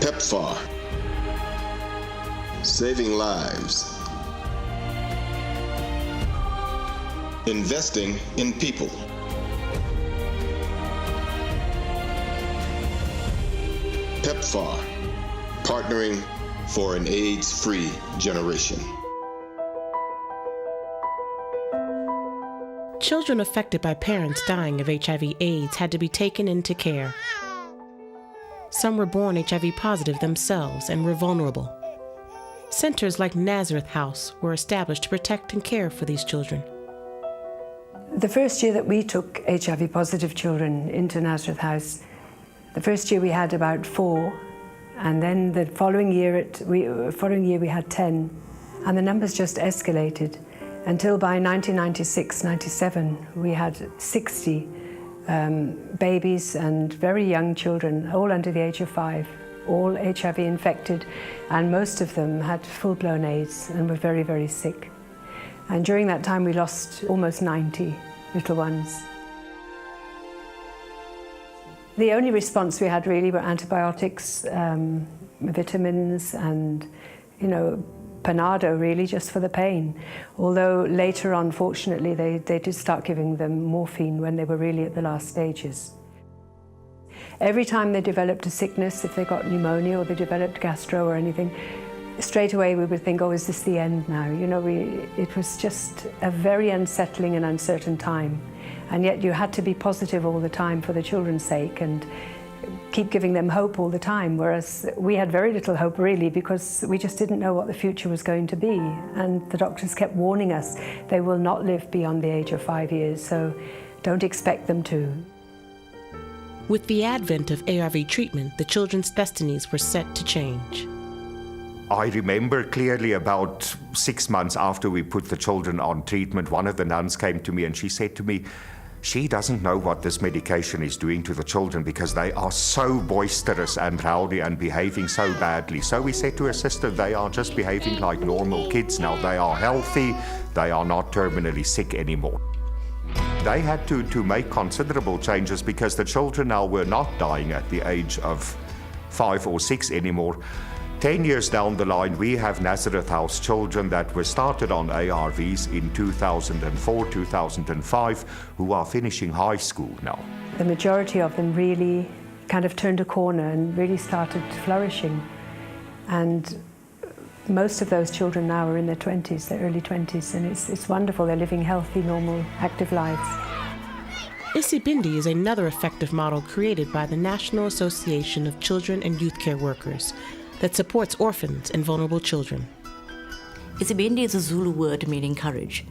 PEPFAR. Saving lives. Investing in people. PEPFAR. Partnering for an AIDS-free generation. Children affected by parents dying of HIV/AIDS had to be taken into care. Some were born HIV positive themselves and were vulnerable. Centers like Nazareth House were established to protect and care for these children. The first year that we took HIV positive children into Nazareth House, the first year we had about 4, and then the following year we had 10, and the numbers just escalated until by 1996-97 we had 60 babies and very young children, all under the age of 5, all HIV infected, and most of them had full-blown AIDS and were very, very sick. And during that time we lost almost 90 little ones. The only response we had really were antibiotics, vitamins, and, Panado really just for the pain. Although later on, fortunately, they did start giving them morphine when they were really at the last stages. Every time they developed a sickness, if they got pneumonia or they developed gastro or anything, straight away we would think, oh, is this the end now? It was just a very unsettling and uncertain time. And yet you had to be positive all the time for the children's sake and keep giving them hope all the time, whereas we had very little hope really because we just didn't know what the future was going to be. And the doctors kept warning us, they will not live beyond the age of 5 years, so don't expect them to. With the advent of ARV treatment, the children's destinies were set to change. I remember clearly about 6 months after we put the children on treatment, one of the nuns came to me and she said to me, she doesn't know what this medication is doing to the children because they are so boisterous and rowdy and behaving so badly. So we said to her sister, they are just behaving like normal kids now. They are healthy, they are not terminally sick anymore. They had to make considerable changes because the children now were not dying at the age of 5 or 6 anymore. 10 years down the line, we have Nazareth House children that were started on ARVs in 2004, 2005, who are finishing high school now. The majority of them really kind of turned a corner and really started flourishing. And most of those children now are in their 20s, their early 20s, and it's wonderful. They're living healthy, normal, active lives. Isibindi is another effective model created by the National Association of Children and Youth Care Workers that supports orphans and vulnerable children. Isibindi is a Zulu word meaning courage,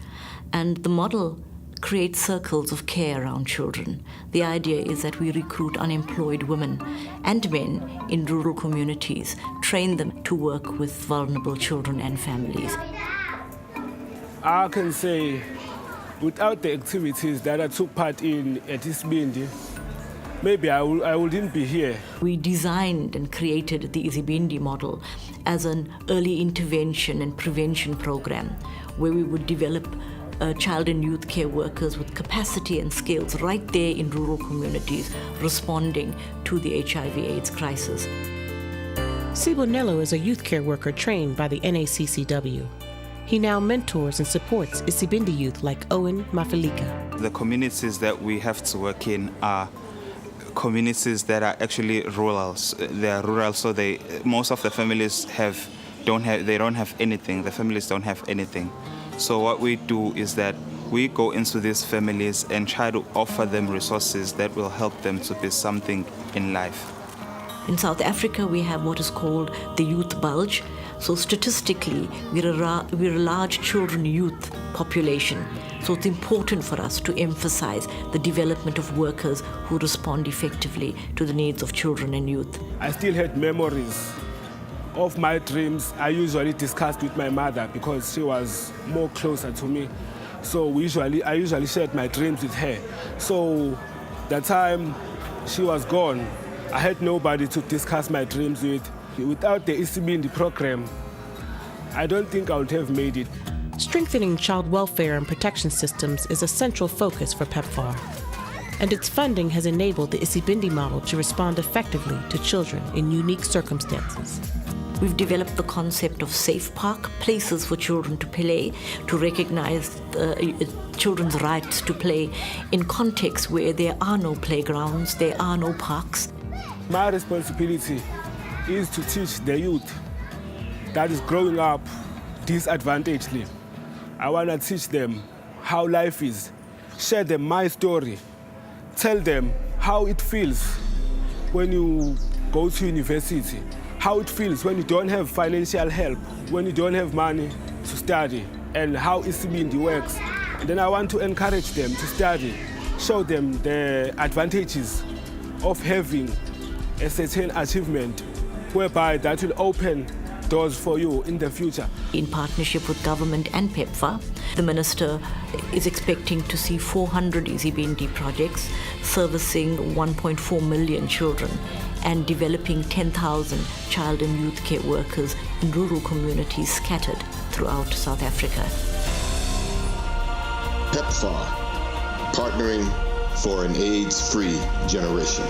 and the model creates circles of care around children. The idea is that we recruit unemployed women and men in rural communities, train them to work with vulnerable children and families. I can say, without the activities that I took part in at Isibindi, maybe I wouldn't be here. We designed and created the Isibindi model as an early intervention and prevention program where we would develop child and youth care workers with capacity and skills right there in rural communities responding to the HIV/AIDS crisis. Sibonello is a youth care worker trained by the NACCW. He now mentors and supports Isibindi youth like Owen Mafalika. The communities that we have to work in are communities that are actually rural. They are rural, so most of the families don't have anything. The families don't have anything. So what we do is that we go into these families and try to offer them resources that will help them to be something in life. In South Africa, we have what is called the youth bulge. So statistically, we're a large children-youth population. So it's important for us to emphasize the development of workers who respond effectively to the needs of children and youth. I still had memories of my dreams. I usually discussed with my mother because she was more closer to me. So I usually shared my dreams with her. So the time she was gone, I had nobody to discuss my dreams with. Without the Isibindi program, I don't think I would have made it. Strengthening child welfare and protection systems is a central focus for PEPFAR. and its funding has enabled the Isibindi model to respond effectively to children in unique circumstances. We've developed the concept of safe park, places for children to play, to recognize children's rights to play in contexts where there are no playgrounds, there are no parks. My responsibility is to teach the youth that is growing up disadvantagedly. I want to teach them how life is, share them my story, tell them how it feels when you go to university, how it feels when you don't have financial help, when you don't have money to study, and how Isibindi works. And then I want to encourage them to study, show them the advantages of having a certain achievement, whereby that will open doors for you in the future. In partnership with government and PEPFAR, the Minister is expecting to see 400 Isibindi projects servicing 1.4 million children and developing 10,000 child and youth care workers in rural communities scattered throughout South Africa. PEPFAR, partnering for an AIDS-free generation.